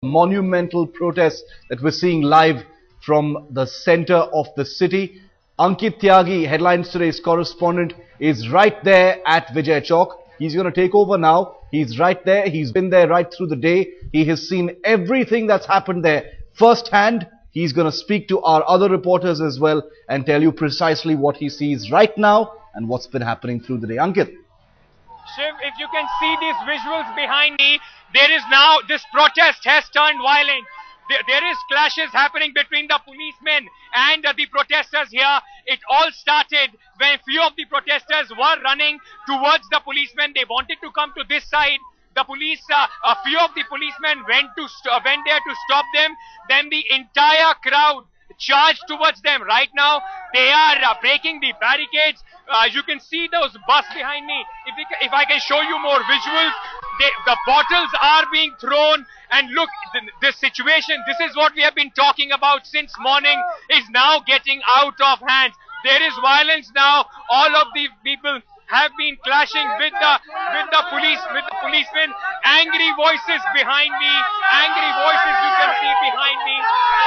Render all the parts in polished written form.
monumental protests that we're seeing live from the center of the city. Ankit Tyagi, Headlines Today's correspondent, is right there at Vijay Chowk. He's going to take over now. He's right there. He's been there right through the day. He has seen everything that's happened there firsthand. He's going to speak to our other reporters as well and tell you precisely what he sees right now and what's been happening through the day. Ankit. Shiv, if you can see these visuals behind me, there is now, this protest has turned violent. There is clashes happening between the policemen and the protesters here. It all started when few of the protesters were running towards the policemen. They wanted to come to this side. The police, a few of the policemen went there to stop them. Then the entire crowd charged towards them. Right now, they are breaking the barricades. You can see those bus behind me. If I can show you more visuals, the bottles are being thrown. And look, this situation, this is what we have been talking about since morning, is now getting out of hand. There is violence now. All of the people have been clashing with the policemen. Angry voices behind me. Angry voices you can see behind me.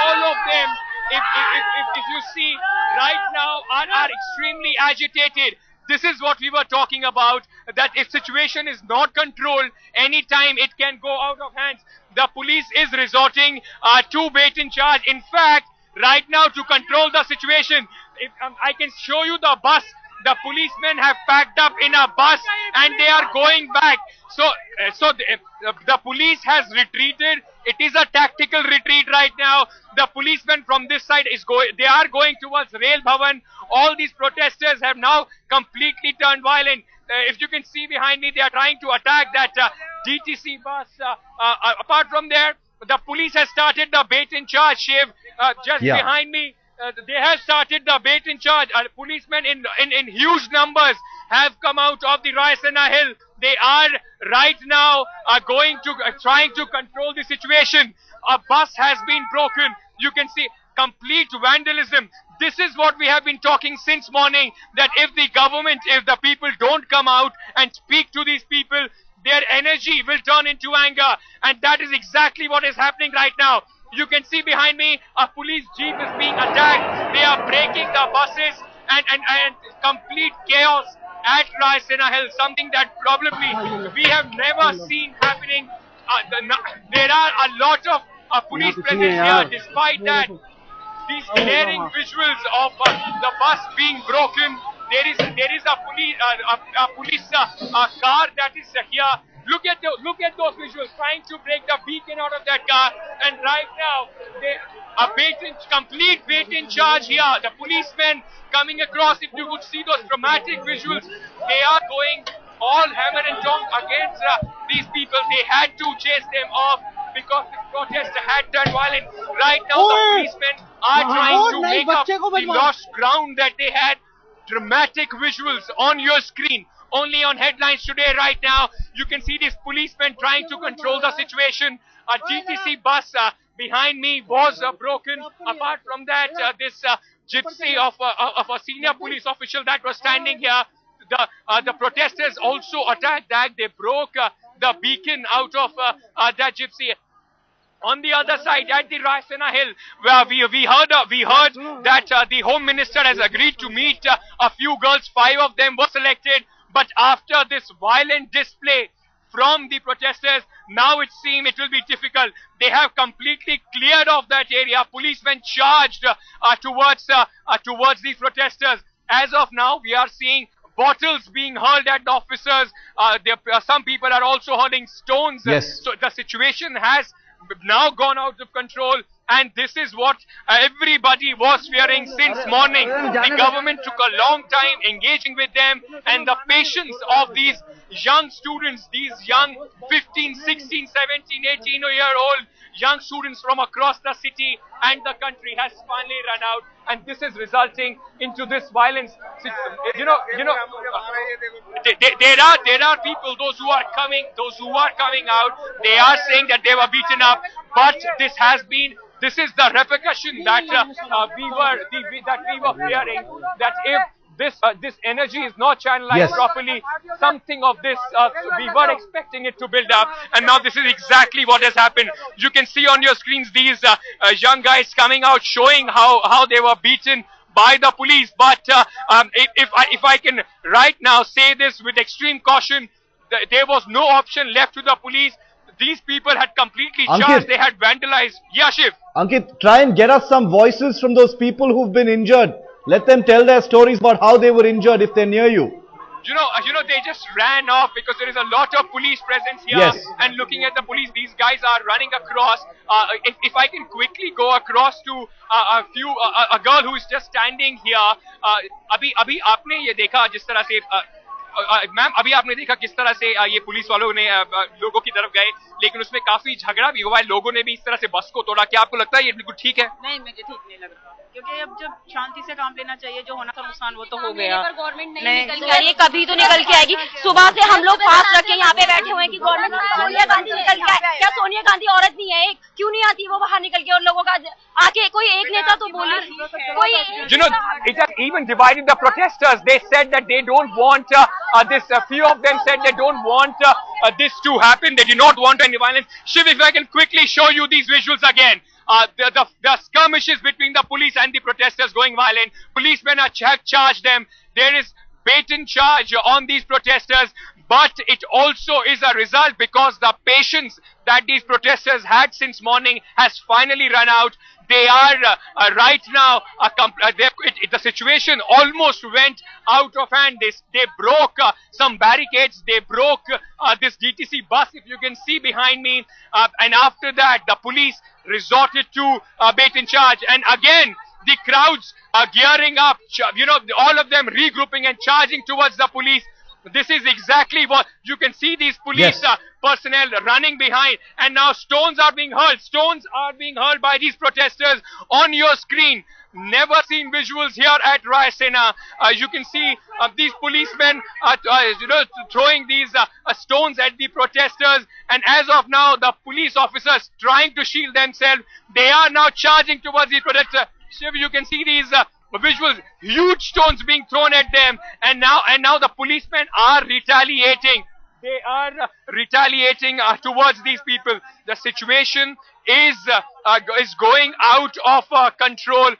All of them, if you see right now, are extremely agitated. This is what we were talking about, that if situation is not controlled, anytime it can go out of hands. The police is resorting to wait in charge. In fact, right now, to control the situation, if I can show you the bus. The policemen have packed up in a bus and they are going back. So the police has retreated. It is a tactical retreat right now. The policemen from this side they are going towards Rail Bhavan. All these protesters have now completely turned violent. If you can see behind me, they are trying to attack that DTC bus. Apart from there, the police has started the bait and charge, Shiv. Just behind me. They have started the bait and charge. Policemen in huge numbers have come out of the Raisana Hill. They are right now trying to control the situation. A bus has been broken. You can see complete vandalism. This is what we have been talking since morning, that if the people don't come out and speak to these people, their energy will turn into anger. And that is exactly what is happening right now. You can see behind me, a police jeep is being attacked. They are breaking the buses and complete chaos at Raisana Hill. Something that probably we have never seen happening. There are a lot of police presence here. Despite that, these glaring visuals of the bus being broken, there is a police car that is here. Look at those visuals, trying to break the beacon out of that car. And right now, complete bait in charge here. The policemen coming across. If you could see those dramatic visuals, they are going all hammer and tongs against these people. They had to chase them off because the protest had turned violent. Right now, the policemen are trying to make up the lost ground that they had. Dramatic visuals on your screen. Only on Headlines Today right now, you can see these policemen trying to control the situation. A GTC bus behind me was broken. Apart from that, this gypsy of a senior police official that was standing here, the protesters also attacked that. They broke the beacon out of that gypsy. On the other side, at the Raisana Hill, where we heard that the Home Minister has agreed to meet a few girls. 5 of them were selected. But after this violent display from the protesters, now it seems it will be difficult. They have completely cleared off that area. Policemen charged towards the protesters. As of now, we are seeing bottles being hurled at the officers. Some people are also hurling stones. Yes. So the situation has now gone out of control. And this is what everybody was fearing since morning. The government took a long time engaging with them, and the patience of these young students, these young 15, 16, 17, 18-year-old young students from across the city and the country has finally run out. And this is resulting into this violence. There are people, those who are coming out, they are saying that they were beaten up, but this is the repercussion that we were fearing, that if this energy is not channelized Yes. properly. Something of this we were expecting it to build up, and now this is exactly what has happened. You can see on your screens these young guys coming out showing how they were beaten by the police. But if I can right now say this with extreme caution, there was no option left to the police. These people had completely Ankit. charged. They had vandalized. Yeah, Shiv. Ankit, try and get us some voices from those people who've been injured. Let them tell their stories about how they were injured if they're near you. You know, they just ran off because there is a lot of police presence here. Yes. And looking at the police, these guys are running across. If I can quickly go across to a girl who is just standing here. अभी आपने ये देखा जिस तरह से ma'am अभी आपने देखा किस तरह से ये पुलिस वालों ने लोगों की तरफ गए, लेकिन उसमें काफी झगड़ा भी हुआ है, लोगों ने भी इस तरह से बस को तोड़ा. क्या आपको लगता है ये बिल्कुल ठीक है? नहीं, मुझे ठीक नहीं लग रहा, क्योंकि अब जब शांति से काम लेना चाहिए, जो होना था नुकसान वो तो हो गया. गवर्नमेंट नहीं, ये कभी तो निकल के आएगी. सुबह से हम लोग फास्ट रख के यहाँ पे बैठे हुए हैं कि गवर्नमेंट. सोनिया गांधी निकल के आए. क्या सोनिया गांधी औरत नहीं है? क्यों नहीं आती वो बाहर निकल के? और लोगों का आके कोई एक नेता तो बोले. You know, it has even divided the protesters. They said that they don't want this. Few of them said they don't want this to happen. They do not want any violence. Shiv, if I can quickly show you these visuals again. The skirmishes between the police and the protesters going violent. Policemen are charged them. There is blatant charge on these protesters. But it also is a result because the patience that these protesters had since morning has finally run out. They are right now, the situation almost went out of hand. They broke some barricades. They broke this DTC bus, if you can see behind me. And after that, the police resorted to bait and charge. And again, the crowds are gearing up, you know, all of them regrouping and charging towards the police. This is exactly what you can see, these police personnel running behind, and now stones are being hurled. Stones are being hurled by these protesters on your screen. Never seen visuals here at Raisena. You can see these policemen throwing these stones at the protesters, and as of now, the police officers trying to shield themselves. They are now charging towards the protesters. Shiv, you can see these visuals, huge stones being thrown at them, and now the policemen are retaliating. They are retaliating towards these people. The situation is going out of control.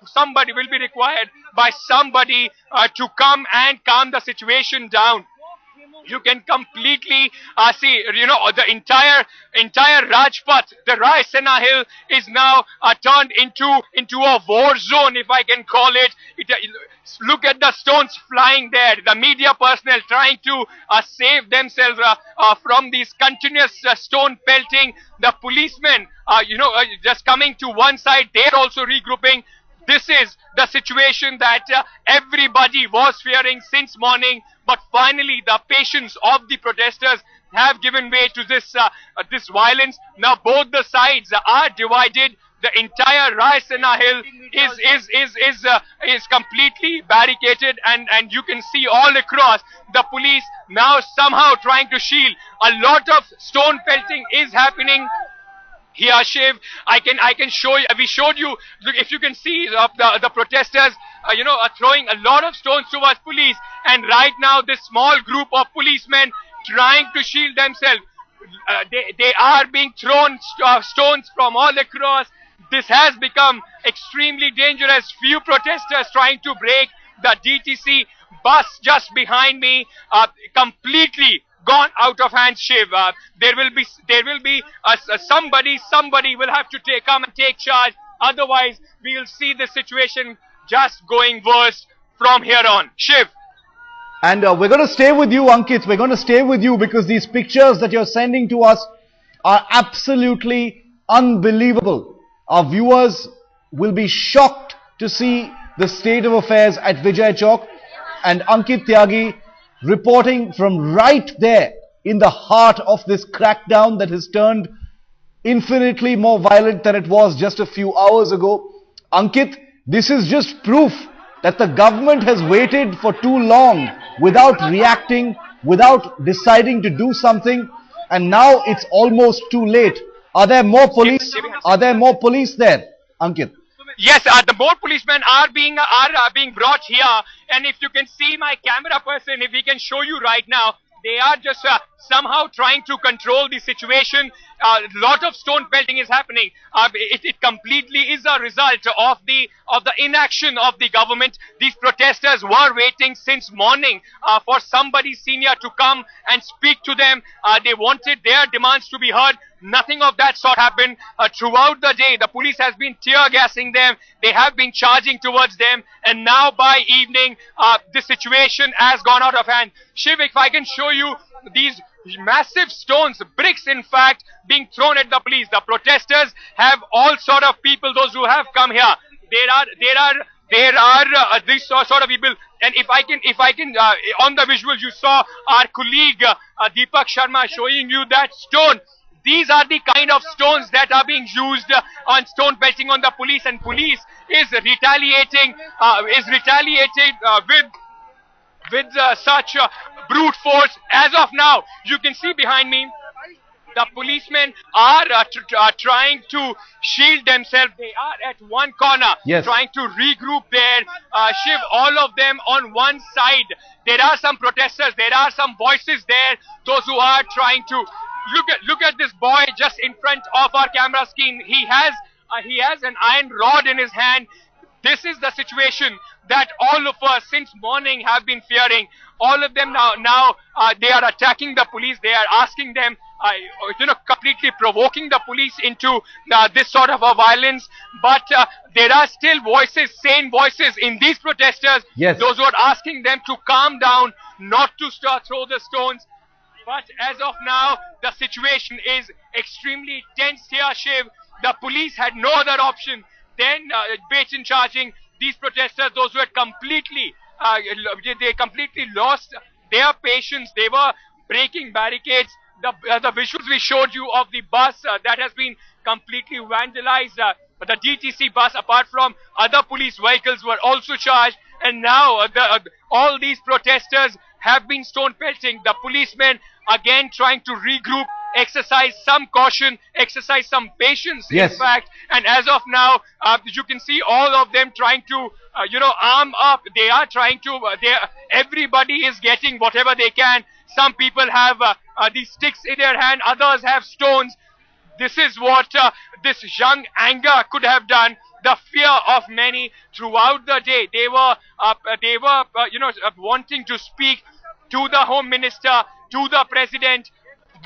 Somebody will be required by somebody to come and calm the situation down. You can completely see, you know, the entire Rajpath, the Raisena Hill is now turned into a war zone, if I can call it. Look at the stones flying there. The media personnel trying to save themselves from these continuous stone pelting. The policemen, just coming to one side, they're also regrouping. This is the situation that everybody was fearing since morning, but finally the patience of the protesters have given way to this violence. Now both the sides are divided. The entire Raisena Hill is completely barricaded, and you can see all across the police now somehow trying to shield. A lot of stone pelting is happening. Here, Shiv, I can show you. We showed you. If you can see the protesters, are throwing a lot of stones towards police, and right now this small group of policemen trying to shield themselves. They are being thrown stones from all across. This has become extremely dangerous. Few protesters trying to break the DTC bus just behind me, completely gone out of hand, Shiv. There will be somebody will have to come and take charge. Otherwise, we will see the situation just going worse from here on. Shiv. And we're going to stay with you, Ankit. We're going to stay with you because these pictures that you're sending to us are absolutely unbelievable. Our viewers will be shocked to see the state of affairs at Vijay Chowk, and Ankit Tyagi reporting from right there in the heart of this crackdown that has turned infinitely more violent than it was just a few hours ago. Ankit, this is just proof that the government has waited for too long without reacting, without deciding to do something, and now it's almost too late. Are there more police? Are there more police there, Ankit? Yes, the more policemen are being brought here, and if you can see my camera person, if we can show you right now, they are just somehow trying to control the situation. A lot of stone pelting is happening. It completely is a result of the inaction of the government. These protesters were waiting since morning for somebody senior to come and speak to them. They wanted their demands to be heard. Nothing of that sort happened. Throughout the day, the police has been tear gassing them. They have been charging towards them, and now by evening, the situation has gone out of hand. Shiv, if I can show you these massive stones, bricks in fact, being thrown at the police. The protesters have all sort of people, those who have come here. There are these sort of people, and if I can, on the visuals you saw our colleague Deepak Sharma showing you that stone. These are the kind of stones that are being used on stone pelting on the police, and police is retaliating with such brute force. As of now, you can see behind me, the policemen are trying to shield themselves. They are at one corner, yes, trying to regroup there. Shiv, all of them on one side. There are some protesters, there are some voices there, those who are trying to... Look at this boy just in front of our camera screen. He has an iron rod in his hand. This is the situation that all of us since morning have been fearing. All of them now they are attacking the police. They are asking them, completely provoking the police into this sort of a violence. But there are still voices, sane voices in these protesters. Yes. Those who are asking them to calm down, not to throw the stones. But as of now, the situation is extremely tense here, Shiv. The police had no other option than bait and charging these protesters, those who had completely lost their patience. They were breaking barricades. The visuals we showed you of the bus that has been completely vandalized. The DTC bus, apart from other police vehicles, were also charged. And now all these protesters have been stone pelting. The policemen again trying to regroup, exercise some caution, exercise some patience, yes, in fact. And as of now, you can see all of them trying to, arm up. They are trying to, everybody is getting whatever they can. Some people have these sticks in their hand, others have stones. This is what this young anger could have done. The fear of many throughout the day. They were wanting to speak to the Home Minister, to the President.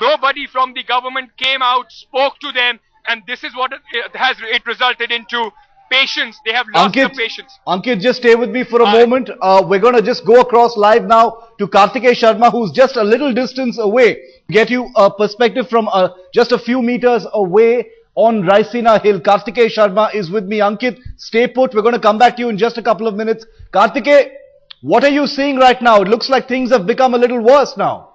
Nobody from the government came out, spoke to them, and this is what it resulted into. Patience. They have lost their patience. Ankit, just stay with me for a moment. We're going to just go across live now to Kartikeya Sharma, who's just a little distance away. Get you a perspective from just a few meters away on Raisina Hill. Kartikeya Sharma is with me. Ankit, stay put. We're going to come back to you in just a couple of minutes. Kartikeya, what are you seeing right now? It looks like things have become a little worse now.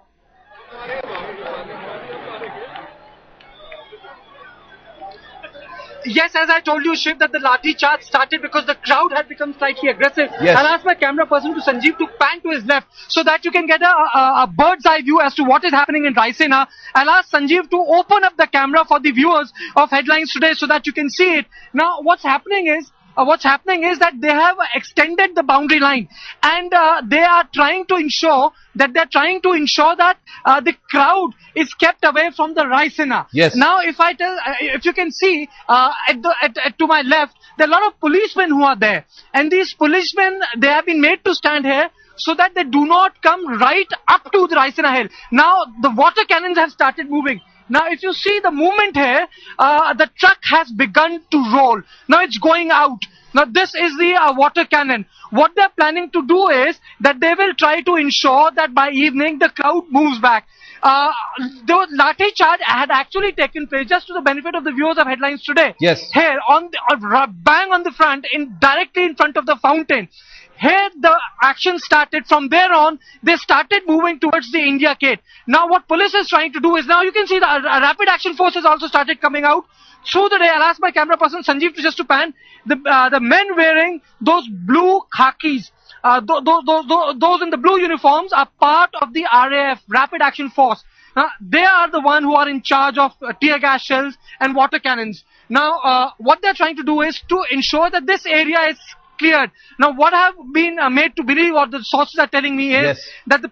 Yes, as I told you, Shiv, that the lathi charge started because the crowd had become slightly aggressive. Yes. I'll ask my camera person to Sanjeev to pan to his left so that you can get a bird's eye view as to what is happening in Raisina. I'll ask Sanjeev to open up the camera for the viewers of Headlines Today so that you can see it. Now, what's happening is that they have extended the boundary line, and they are trying to ensure that the crowd is kept away from the Raisina. Yes. Now, if you can see to my left, there are a lot of policemen who are there, and these policemen, they have been made to stand here so that they do not come right up to the Raisina Hill. Now, the water cannons have started moving. Now, if you see the movement here, the truck has begun to roll. Now, it's going out. Now, this is the water cannon. What they're planning to do is that they will try to ensure that by evening, the crowd moves back. The lathi charge had actually taken place, just to the benefit of the viewers of Headlines Today. Yes. Here, bang on the front, directly in front of the fountain. Here the action started. From there on, they started moving towards the India Gate. Now what police is trying to do is, now you can see the rapid action force has also started coming out. Through the day, I'll ask my camera person Sanjeev to just to pan. The men wearing those blue khakis, those in the blue uniforms are part of the RAF, Rapid Action Force. Now, they are the one who are in charge of tear gas shells and water cannons. Now, what they're trying to do is to ensure that this area is cleared. Now, what I have been made to believe, or the sources are telling me, is that the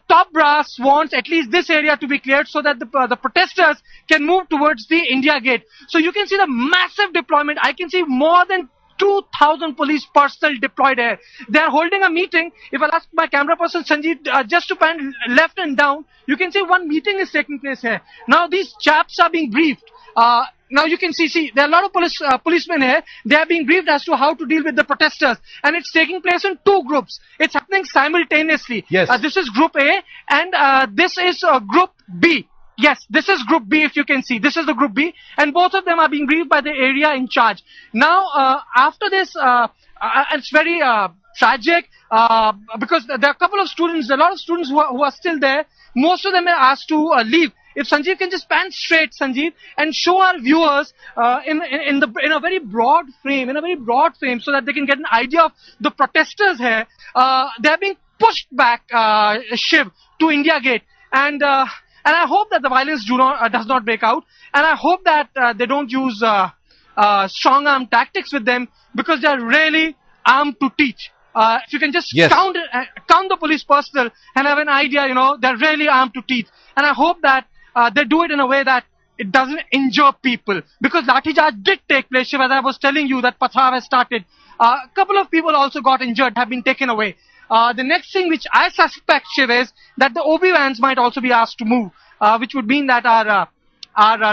top brass wants at least this area to be cleared so that the protesters can move towards the India Gate. So you can see the massive deployment. I can see more than 2,000 police personnel deployed here. They are holding a meeting. If I'll ask my camera person Sanjeev just to pan left and down, you can see one meeting is taking place here. Now these chaps are being briefed. Now you can see there are a lot of policemen here. They are being briefed as to how to deal with the protesters, and it's taking place in two groups. It's happening simultaneously. Yes. This is Group A, and this is Group B. Yes, this is Group B, if you can see. This is the Group B, and both of them are being briefed by the area in charge. Now, after this, it's very tragic because there are a couple of students, a lot of students who are still there. Most of them are asked to leave. If Sanjeev can just pan straight, Sanjeev, and show our viewers in a very broad frame, so that they can get an idea of the protesters here. They are being pushed back, Shiv, to India Gate, and I hope that the violence does not break out, and I hope that they don't use strong arm tactics with them, because they are really armed to teach. If you can just count the police personnel and have an idea, they're really armed to teach, and I hope that they do it in a way that it doesn't injure people, because Lathi Charge did take place, Shiv, as I was telling you, that Pathrav has started. A couple of people also got injured, have been taken away. The next thing which I suspect, Shiv, is that the OB vans might also be asked to move, which would mean that our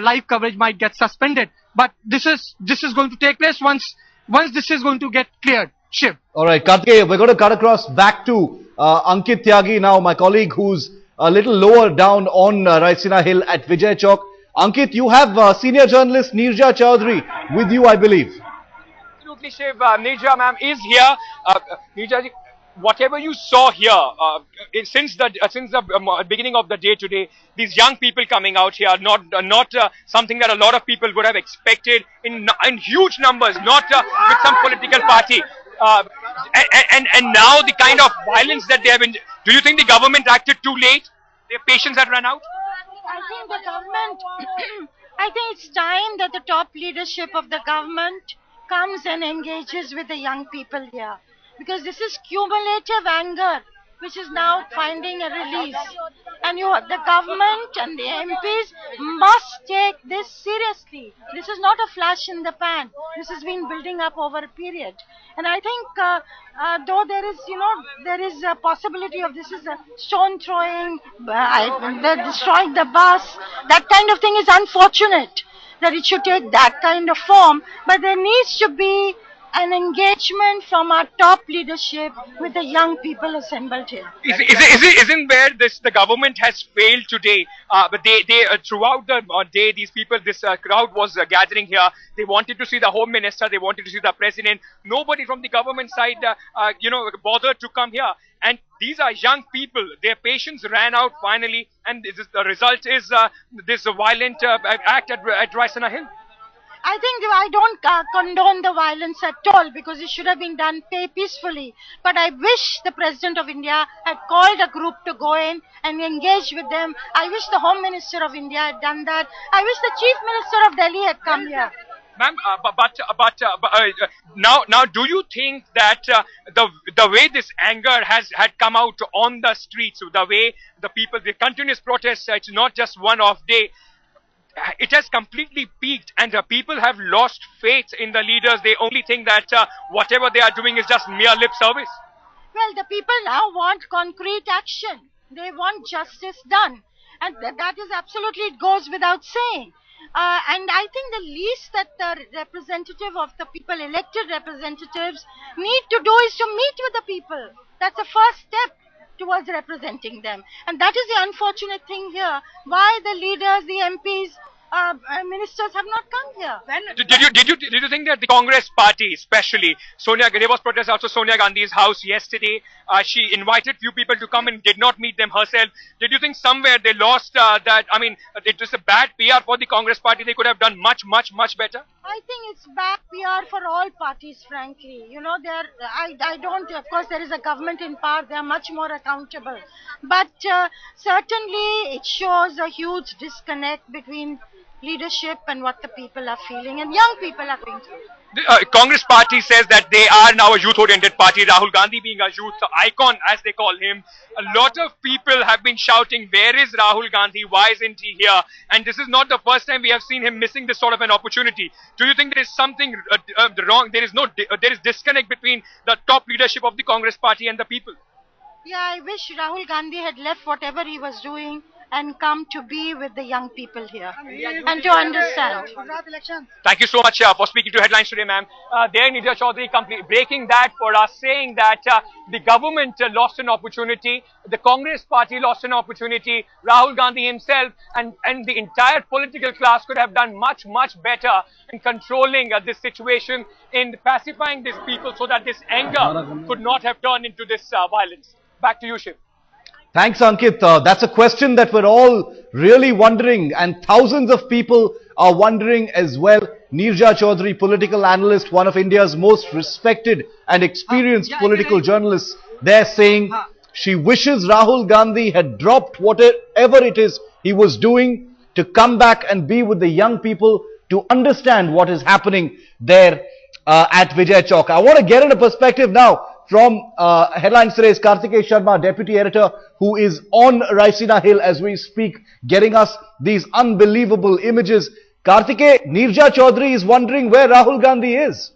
live coverage might get suspended. But this is going to take place once this is going to get cleared. Shiv. All right, Kartikeya, we're going to cut across back to Ankit Tyagi now, my colleague who's a little lower down on Raisina Hill at Vijay Chowk. Ankit, you have senior journalist Neerja Chaudhary with you, I believe. Absolutely, Shiv. Neerja ma'am is here. Neerja, whatever you saw here since the beginning of the day today, these young people coming out here, not something that a lot of people would have expected in huge numbers, not with some political party. And now the kind of violence that they have been. Do you think the government acted too late? Their patience had run out? I think the government, I think it's time that the top leadership of the government comes and engages with the young people here. Because this is cumulative anger, which is now finding a release. And the government and the MPs must take this seriously. This is not a flash in the pan. This has been building up over a period. And I think, though there is a possibility of this is a stone throwing, they're destroying the bus, that kind of thing is unfortunate, that it should take that kind of form. But there needs to be an engagement from our top leadership with the young people assembled here. Isn't where the government has failed today? But they throughout the day, these people, this crowd was gathering here. They wanted to see the Home Minister. They wanted to see the President. Nobody from the government side, bothered to come here. And these are young people. Their patience ran out finally, and the result is this violent act at Raisina Hill. I think I don't condone the violence at all, because it should have been done peacefully. But I wish the President of India had called a group to go in and engage with them. I wish the Home Minister of India had done that. I wish the Chief Minister of Delhi had come here. Ma'am, now, do you think that the way this anger had come out on the streets, the way the people, the continuous protests, it's not just one-off day, it has completely peaked, and people have lost faith in the leaders. They only think that whatever they are doing is just mere lip service. Well, the people now want concrete action. They want justice done. And that is absolutely, it goes without saying. And I think the least that the representative of the people, elected representatives, need to do is to meet with the people. That's the first step towards representing them. And that is the unfortunate thing here. Why the leaders, the MPs, ministers have not come here. Did you think that the Congress party, especially there was protest also Sonia Gandhi's house yesterday. She invited few people to come and did not meet them herself. Did you think somewhere they lost that? I mean, it was a bad PR for the Congress party. They could have done much better. I think it's bad PR for all parties, frankly. You know, I don't, of course, there is a government in power, they are much more accountable. But certainly it shows a huge disconnect between leadership and what the people are feeling and young people are going through. The Congress party says that they are now a youth-oriented party. Rahul Gandhi being a youth icon, as they call him. A lot of people have been shouting, "Where is Rahul Gandhi? Why isn't he here?" And this is not the first time we have seen him missing this sort of an opportunity. Do you think there is something wrong? There is disconnect between the top leadership of the Congress party and the people. Yeah, I wish Rahul Gandhi had left whatever he was doing and come to be with the young people here and to understand. Thank you so much for speaking to Headlines today, ma'am. There, Nidya Chaudhary breaking that for us, saying that the government lost an opportunity, the Congress party lost an opportunity, Rahul Gandhi himself and the entire political class could have done much, much better in controlling this situation, in pacifying these people so that this anger could not have turned into this violence. Back to you, Shiv. Thanks, Ankit. That's a question that we're all really wondering, and thousands of people are wondering as well. Nirja Chaudhary, political analyst, one of India's most respected and experienced political journalists, they're saying she wishes Rahul Gandhi had dropped whatever it is he was doing to come back and be with the young people to understand what is happening there at Vijay Chowk. I want to get into perspective now from Headlines Today's Kartikeya Sharma, Deputy Editor, who is on Raisina Hill as we speak, getting us these unbelievable images. Kartikeya, Nirja Chaudhary is wondering where Rahul Gandhi is.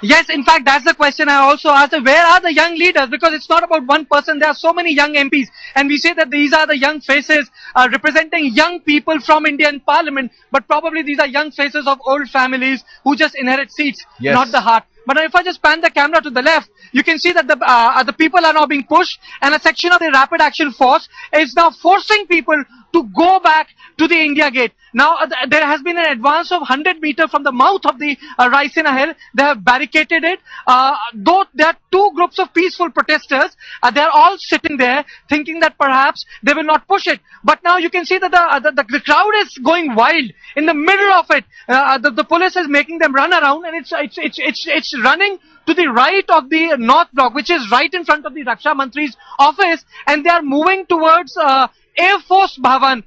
Yes, in fact, that's the question I also asked. Where are the young leaders? Because it's not about one person. There are so many young MPs. And we say that these are the young faces representing young people from Indian Parliament. But probably these are young faces of old families who just inherit seats, not the heart. But if I just pan the camera to the left, you can see that the people are now being pushed, and a section of the Rapid Action Force is now forcing people to go back to the India Gate. Now, there has been an advance of 100 meters from the mouth of the Raisina Hill. They have barricaded it. Though there are two groups of peaceful protesters, they are all sitting there thinking that perhaps they will not push it. But now you can see that the crowd is going wild. In the middle of it, the police is making them run around, and it's running to the right of the North Block, which is right in front of the Raksha Mantri's office, and they are moving towards Air Force Bhavan,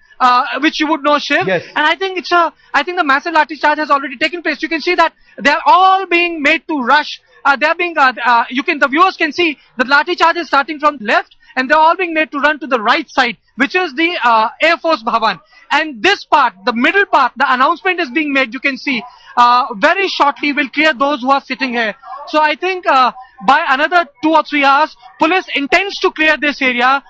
which you would know, Shiv. Yes. And I think the massive lathi charge has already taken place. You can see that they are all being made to rush. The viewers can see the lathi charge is starting from left, and they're all being made to run to the right side, which is the Air Force Bhavan. And this part, the middle part, the announcement is being made, you can see, very shortly will clear those who are sitting here. So I think by another 2 or 3 hours, police intends to clear this area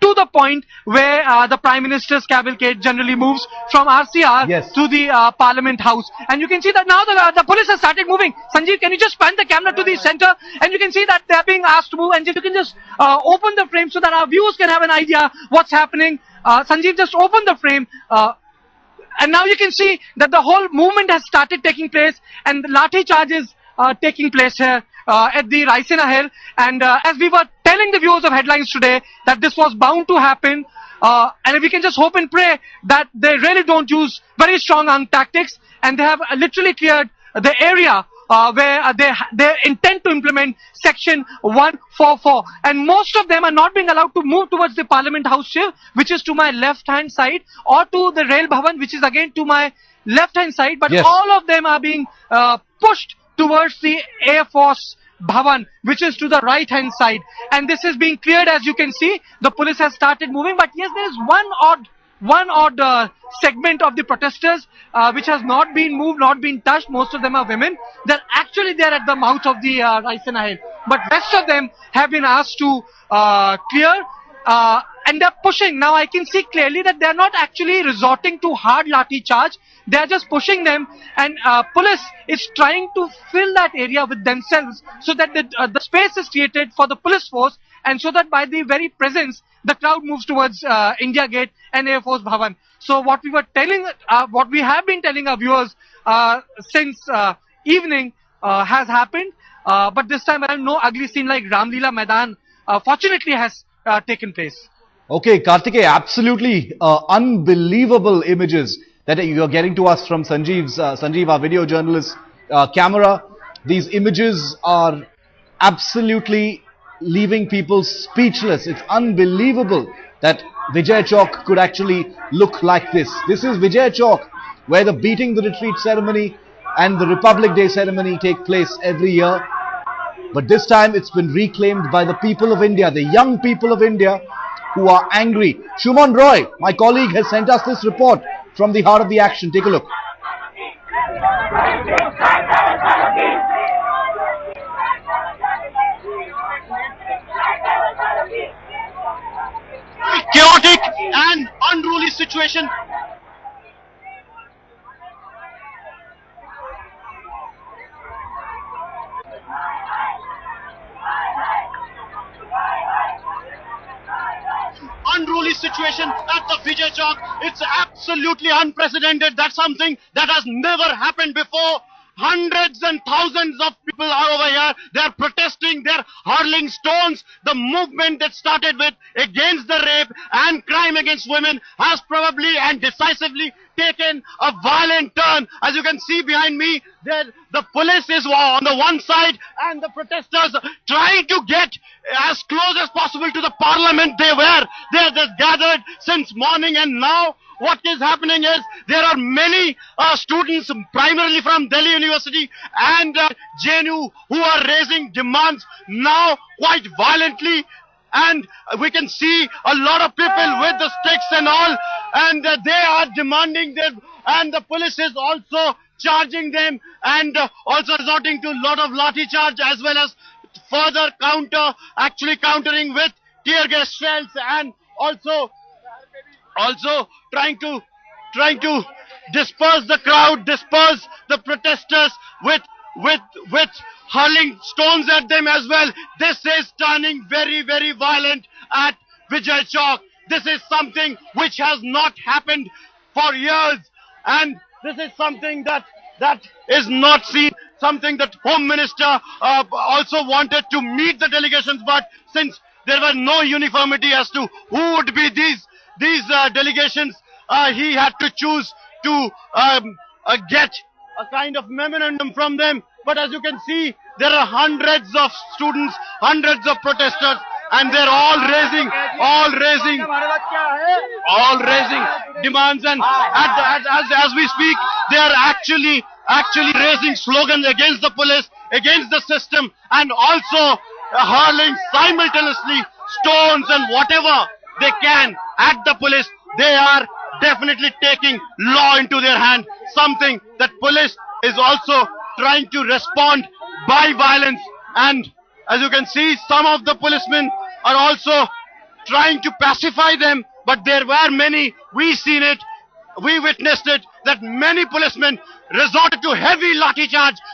to the point where the Prime Minister's cavalcade generally moves from RCR to the Parliament House. And you can see that now the police has started moving. Sanjeev, can you just pan the camera to the center? And you can see that they are being asked to move. And you can just open the frame so that our viewers can have an idea what's happening. Sanjeev, just open the frame. And now you can see that the whole movement has started taking place, and the lathi charge is taking place here at the Raisina Hill. And as we were telling the viewers of Headlines today that this was bound to happen, and if we can just hope and pray that they really don't use very strong arm tactics, and they have literally cleared the area where they intend to implement Section 144. And most of them are not being allowed to move towards the Parliament House, Shiv, which is to my left-hand side, or to the Rail Bhavan, which is again to my left-hand side. But all of them are being pushed towards the Air Force Bhavan, which is to the right-hand side. And this is being cleared, as you can see. The police has started moving. But yes, there is one odd segment of the protesters which has not been moved, not been touched. Most of them are women. They're actually there at the mouth of the Raisina Hill. But rest of them have been asked to clear, and they're pushing. Now I can see clearly that they're not actually resorting to hard lathi charge. They're just pushing them, and police is trying to fill that area with themselves so that the space is created for the police force, and so that by the very presence, the crowd moves towards India Gate and Air Force Bhavan. So what we have been telling our viewers since evening has happened, but this time around no ugly scene like Ramlila Maidan fortunately has taken place. Okay, Kartike, absolutely unbelievable images that you're getting to us from Sanjeev, our video journalist, camera. These images are absolutely leaving people speechless. It's unbelievable that Vijay Chowk could actually look like this. This is Vijay Chowk, where the beating the retreat ceremony and the Republic Day ceremony take place every year. But this time it's been reclaimed by the people of India, the young people of India who are angry. Shuman Roy, my colleague, has sent us this report from the heart of the action. Take a look. Chaotic and unruly situation. Unruly situation at the Vijay Chowk. It's absolutely unprecedented. That's something that has never happened before. Hundreds and thousands of people are over here. They're protesting. They're hurling stones. The movement that started with against the rape and crime against women has probably and decisively taken a violent turn. As you can see behind me, there the police is on the one side and the protesters trying to get as close as possible to the parliament. They're just gathered since morning, and now what is happening is there are many students primarily from Delhi University and JNU who are raising demands now quite violently. And we can see a lot of people with the sticks and all, and they are demanding them, and the police is also charging them and also resorting to a lot of lathi charge as well as further countering with tear gas shells, and also trying to disperse the crowd, disperse the protesters with hurling stones at them as well. This is turning very, very violent at Vijay Chowk. This is something which has not happened for years, and this is something that is not seen. Something that Home Minister also wanted to meet the delegations, but since there was no uniformity as to who would be these delegations, he had to choose to get a kind of memorandum from them. But as you can see, there are hundreds of students, hundreds of protesters, and they're all raising demands. And as we speak, they are actually raising slogans against the police, against the system, and also hurling simultaneously stones and whatever they can at the police. They are definitely taking law into their hand, something that police is also trying to respond by violence. And as you can see, some of the policemen are also trying to pacify them, but there were many, we witnessed it, that many policemen resorted to heavy lathi charge